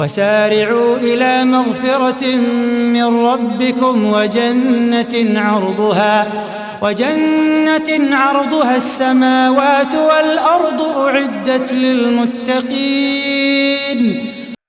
وسارعوا إلى مغفرة من ربكم وجنة عرضها السماوات والأرض أعدت للمتقين.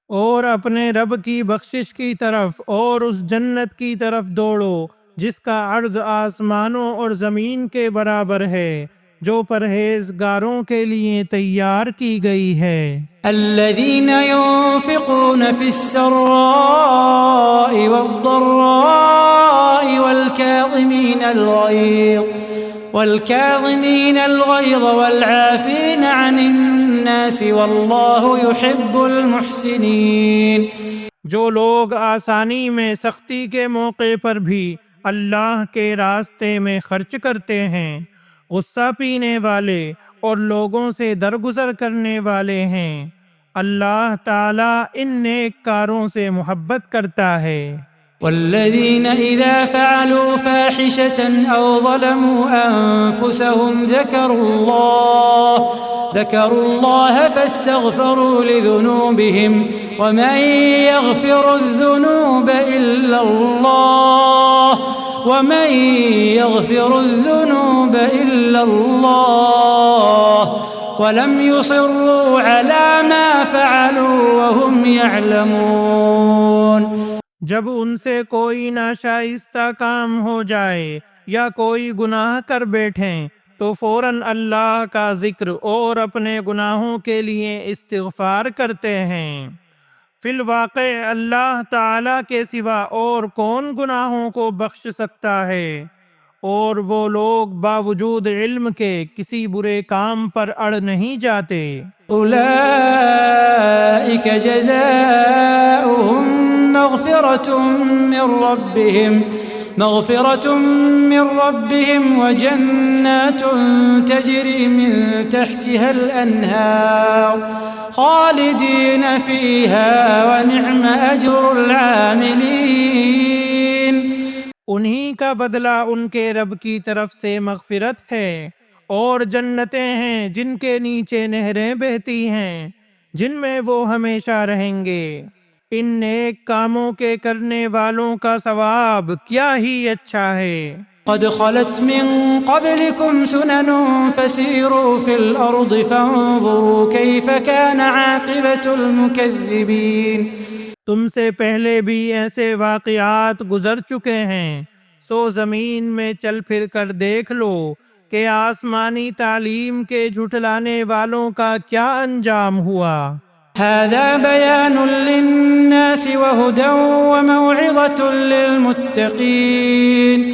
اور اپنے رب کی بخشش کی طرف اور اس جنت کی طرف دوڑو جس کا عرض آسمانوں اور زمین کے برابر ہے، جو پرہیزگاروں کے لیے تیار کی گئی ہے۔ الذين ينفقون في السراء والضراء والكاظمين الغيظ والعافين عن الناس والله يحب المحسنين. جو لوگ آسانی میں سختی کے موقع پر بھی اللہ کے راستے میں خرچ کرتے ہیں، غصہ پینے والے اور لوگوں سے درگزر کرنے والے ہیں، اللہ تعالیٰ ان نیک کاروں سے محبت کرتا ہے۔ والذين إذا فعلوا فاحشة أو ظلموا أنفسهم ذكروا الله فاستغفروا لذنوبهم ومن يغفر الذنوب إلا الله ولم يصروا على ما فعلوا وهم يعلمون. جب ان سے کوئی ناشائستہ کام ہو جائے یا کوئی گناہ کر بیٹھیں تو فوراً اللہ کا ذکر اور اپنے گناہوں کے لیے استغفار کرتے ہیں۔ فی الواقع اللہ تعالیٰ کے سوا اور کون گناہوں کو بخش سکتا ہے، اور وہ لوگ باوجود علم کے کسی برے کام پر اڑ نہیں جاتے۔ اولئک جزاؤہم مغفرة من ربهم وجنات تجري من تحتها الأنهار خالدين فيها ونعم أجر العاملين. انہی کا بدلہ ان کے رب کی طرف سے مغفرت ہے اور جنتیں ہیں جن کے نیچے نہریں بہتی ہیں، جن میں وہ ہمیشہ رہیں گے۔ ان نیک کاموں کے کرنے والوں کا ثواب کیا ہی اچھا ہے۔ قد خلت من قبلكم سنن فسيروا في الأرض فانظروا كيف كان عاقبة المكذبين. تم سے پہلے بھی ایسے واقعات گزر چکے ہیں، سو زمین میں چل پھر کر دیکھ لو کہ آسمانی تعلیم کے جھٹلانے والوں کا کیا انجام ہوا۔ هذا بيان للناس وهدى وموعظة للمتقين.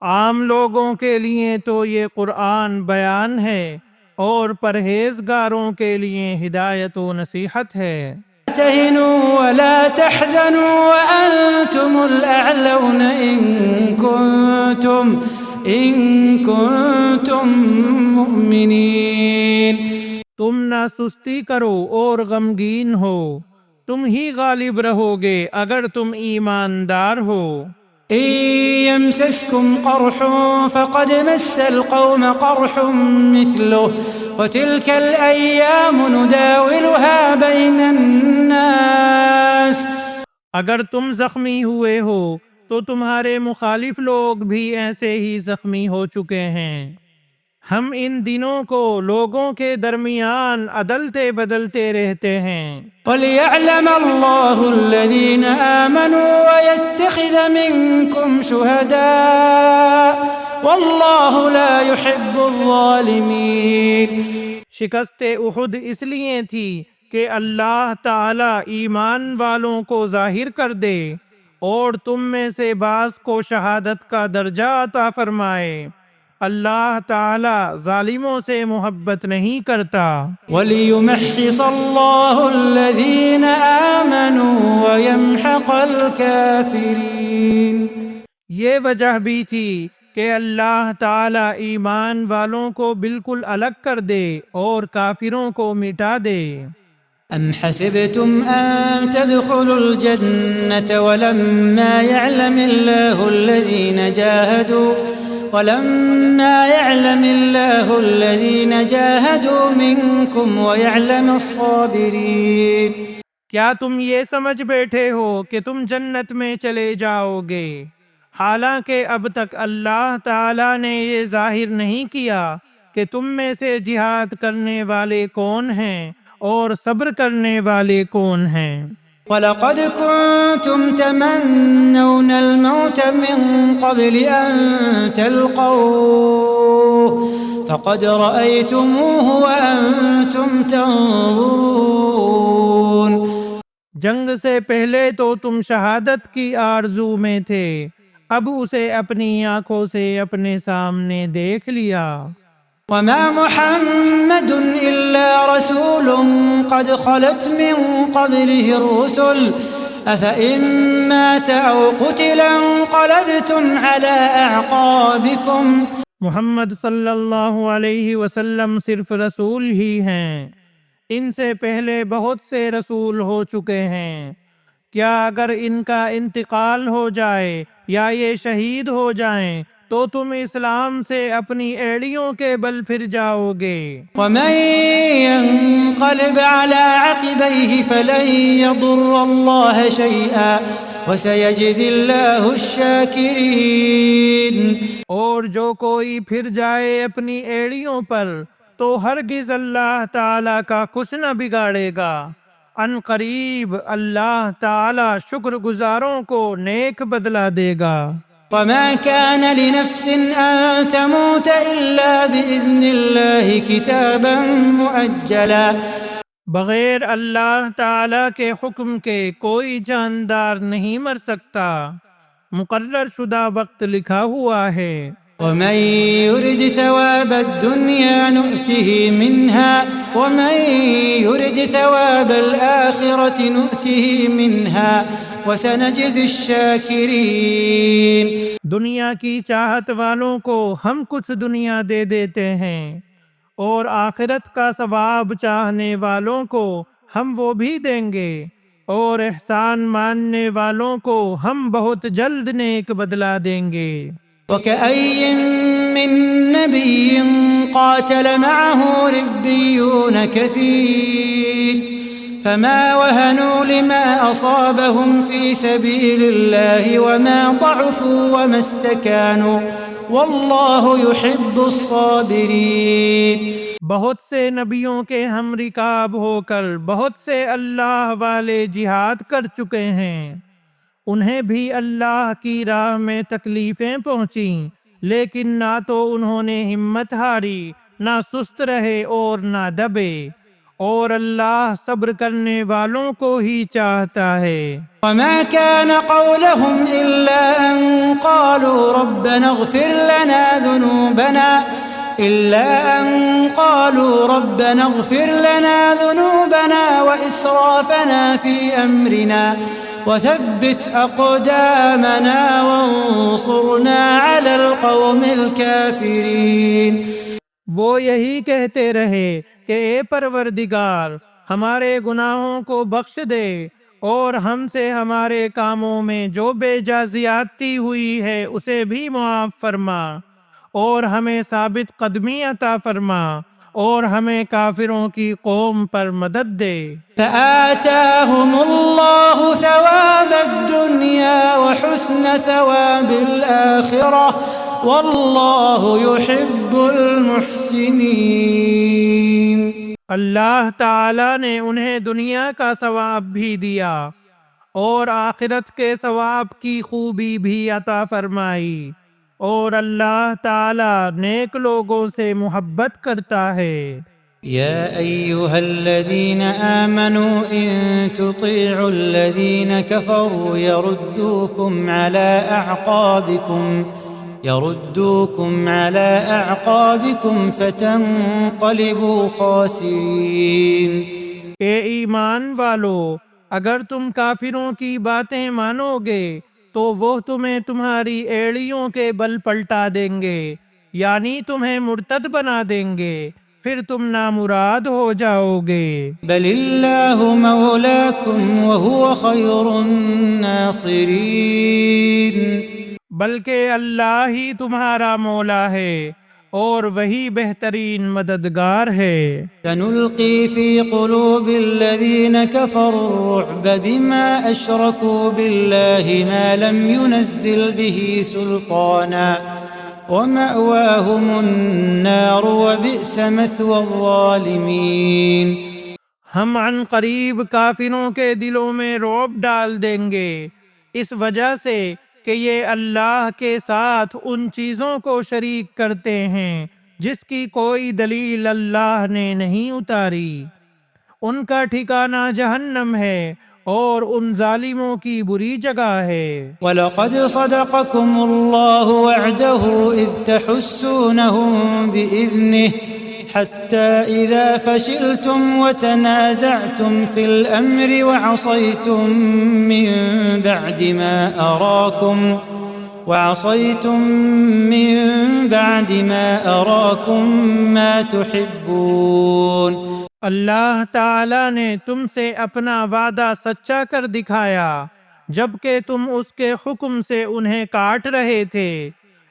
عام لوگوں کے لیے تو یہ قرآن بیان ہے اور پرہیزگاروں کے لیے ہدایت و نصیحت ہے۔ تهنوا ولا تحزنوا وأنتم الأعلون إن كنتم مؤمنين. تم نہ سستی کرو اور غمگین ہو، تم ہی غالب رہو گے اگر تم ایماندار ہو۔ إن يمسسكم قرح فقد مس القوم قرح مثله وتلك الأيام نداولها بين الناس. اگر تم زخمی ہوئے ہو تو تمہارے مخالف لوگ بھی ایسے ہی زخمی ہو چکے ہیں۔ ہم ان دنوں کو لوگوں کے درمیان عدلتے بدلتے رہتے ہیں۔ وَلِيَعْلَمَ اللَّهُ الَّذِينَ آمَنُوا وَيَتَّخِذَ مِنكُمْ شُهَدَاءَ وَاللَّهُ لَا يُحِبُّ الظَّالِمِينَ. شکست احد اس لیے تھی کہ اللہ تعالی ایمان والوں کو ظاہر کر دے اور تم میں سے بعض کو شہادت کا درجہ عطا فرمائے۔ اللہ تعالی ظالموں سے محبت نہیں کرتا۔ وَلِيُمَحِّصَ اللَّهُ الَّذِينَ آمَنُوا وَيَمْحَقَ الْكَافِرِينَ. یہ وجہ بھی تھی کہ اللہ تعالی ایمان والوں کو بالکل الگ کر دے اور کافروں کو مٹا دے۔ أَمْ حَسِبْتُمْ أَن تَدْخُلُوا الْجَنَّةَ ولما يعلم الله الذين جاهدوا منكم ويعلم الصابرين. کیا تم یہ سمجھ بیٹھے ہو کہ تم جنت میں چلے جاؤ گے، حالانکہ اب تک اللہ تعالیٰ نے یہ ظاہر نہیں کیا کہ تم میں سے جہاد کرنے والے کون ہیں اور صبر کرنے والے کون ہیں۔ وَلَقَدْ كُنْتُمْ تَمَنَّوْنَ الْمَوْتَ مِنْ قَبْلِ أَنْ تَلْقَوْهُ فَقَدْ رَأَيْتُمُوهُ وَأَنْتُمْ تَنْظُرُونَ۔ جنگ سے پہلے تو تم شہادت کی آرزو میں تھے، اب اسے اپنی آنکھوں سے اپنے سامنے دیکھ لیا۔ وَمَا مُحَمَّدٌ إِلَّا رَسُولٌ قَدْ خَلَتْ مِن قَبْلِهِ الرُّسُلُ أَفَإِن مَّاتَ أَوْ قُتِلَ انقَلَبْتُمْ عَلَىٰ أَعْقَابِكُمْ۔ محمد صلی اللہ علیہ وسلم صرف رسول ہی ہیں، ان سے پہلے بہت سے رسول ہو چکے ہیں، کیا اگر ان کا انتقال ہو جائے یا یہ شہید ہو جائیں تو تم اسلام سے اپنی ایڑیوں کے بل پھر جاؤ گے۔ وَمَن يَنقَلِبْ عَلَىٰ عَقِبَيْهِ فَلَن يَضُرَّ اللَّهَ شَيْئًا وَسَيَجْزِي اللَّهُ الشَّاكِرِينَ۔ اور جو کوئی پھر جائے اپنی ایڑیوں پر تو ہرگز اللہ تعالیٰ کا کچھ نہ بگاڑے گا، ان قریب اللہ تعالیٰ شکر گزاروں کو نیک بدلہ دے گا۔ وَمَا كَانَ لِنَفْسٍ أَن تَمُوتَ إِلَّا بِإِذْنِ اللَّهِ كِتَابًا مُؤَجَّلًا۔ بغیر اللہ تعالیٰ کے حکم کے کوئی جاندار نہیں مر سکتا، مقرر شدہ وقت لکھا ہوا ہے۔ وَمَن يُرِدْ ثَوَابَ الدُّنْيَا نُؤْتِهِ مِنْهَا وَمَن يُرِدْ ثَوَابَ الْآخِرَةِ نُؤْتِهِ مِنْهَا وَسَنَجْزِي الشَّاكِرِينَ۔ دنیا کی چاہت والوں کو ہم کچھ دنیا دے دیتے ہیں، اور آخرت کا ثواب چاہنے والوں کو ہم وہ بھی دیں گے، اور احسان ماننے والوں کو ہم بہت جلد نیک بدلہ دیں گے۔ وَكَأَيٍّن مِّن نَّبِيٍّ قَاتَلَ مَعَهُ رِبِّيُّونَ كَثِيرٌ فَمَا وَهَنُوا لِمَا أَصَابَهُمْ فِي سَبِيلِ اللَّهِ وَمَا ضَعُفُوا وَمَا اسْتَكَانُوا وَاللَّهُ يُحِبُّ الصَّابِرِينَ۔ بہت سے نبیوں کے ہم رکاب ہو کر بہت سے اللہ والے جہاد کر چکے ہیں، انہیں بھی اللہ کی راہ میں تکلیفیں پہنچیں، لیکن نہ تو انہوں نے ہمت ہاری، نہ سست رہے اور نہ دبے، اور اللہ صبر کرنے والوں کو ہی چاہتا ہے۔ وَمَا كَانَ قَوْلَهُمْ إِلَّا أَن قَالُوا رَبَّنَا اغْفِرْ لَنَا ذُنُوبَنَا وَإِسْرَافَنَا فِي أَمْرِنَا وَثَبِّتْ أَقْدَامَنَا وَانصُرْنَا عَلَى الْقَوْمِ الْكَافِرِينَ۔ وہ یہی کہتے رہے کہ اے پروردگار، ہمارے گناہوں کو بخش دے اور ہم سے ہمارے کاموں میں جو بے جا زیادتی ہوئی ہے اسے بھی معاف فرما، اور ہمیں ثابت قدمی عطا فرما، اور ہمیں کافروں کی قوم پر مدد دے۔ فآتاهم الله ثواب الدنيا وحسن ثواب الآخرة والله يحب المحسنين۔ اللہ تعالیٰ نے انہیں دنیا کا ثواب بھی دیا اور آخرت کے ثواب کی خوبی بھی عطا فرمائی، اور اللہ تعالیٰ نیک لوگوں سے محبت کرتا ہے۔ يا أيها الذين آمنوا إن تطيعوا الذين كفروا يردوكم على أعقابكم فتنقلبوا خاسرين۔ اے ایمان والو، اگر تم کافروں کی باتیں مانو گے تو وہ تمہیں تمہاری ایڑیوں کے بل پلٹا دیں گے، یعنی تمہیں مرتد بنا دیں گے، پھر تم نامراد ہو جاؤ گے۔ بل اللہ مولاکم وہو خیر الناصرین۔ بلکہ اللہ ہی تمہارا مولا ہے اور وہی بہترین مددگار ہے۔ سنلقي في قلوب الذين كفروا الرعب بما أشركوا بالله ما لم ينزل به سلطانا ومأواهم النار وبئس مثوى الظالمين۔ ہم عن قریب کافروں کے دلوں میں رعب ڈال دیں گے اس وجہ سے کہ یہ اللہ کے ساتھ ان چیزوں کو شریک کرتے ہیں جس کی کوئی دلیل اللہ نے نہیں اتاری۔ ان کا ٹھکانہ جہنم ہے اور ان ظالموں کی بری جگہ ہے۔ وَلَقَدْ صَدَقَكُمُ اللَّهُ وَعْدَهُ إِذْ تَحُسُّونَهُم بِإِذْنِهِ حتى إذا فشلتم وتنازعتم في الأمر وعصيتم من بعد ما أراكم ما تحبون۔ اللہ تعالیٰ نے تم سے اپنا وعدہ سچا کر دکھایا جبکہ تم اس کے حکم سے انہیں کاٹ رہے تھے،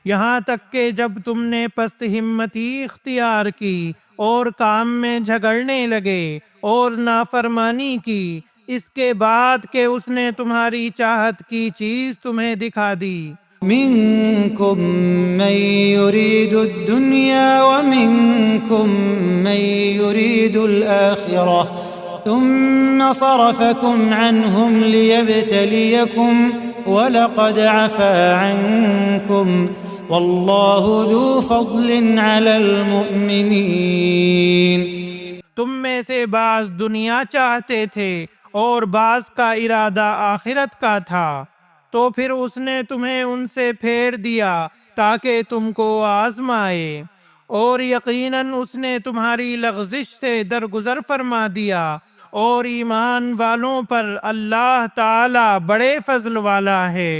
یہاں تک کہ جب تم نے پست ہمتی اختیار کی اور کام میں جھگڑنے لگے اور نافرمانی کی اس کے بعد کہ اس نے تمہاری چاہت کی چیز تمہیں دکھا دی۔ منكم من يريد الدنيا ومنكم من يريد الآخرة ثم صرفكم عنهم ليبتليكم ولقد عفا عنكم والله ذو فضل على المؤمنين۔ تم میں سے بعض دنیا چاہتے تھے اور بعض کا ارادہ آخرت کا تھا، تو پھر اس نے تمہیں ان سے پھیر دیا تاکہ تم کو آزمائے، اور یقیناً اس نے تمہاری لغزش سے درگزر فرما دیا، اور ایمان والوں پر اللہ تعالی بڑے فضل والا ہے۔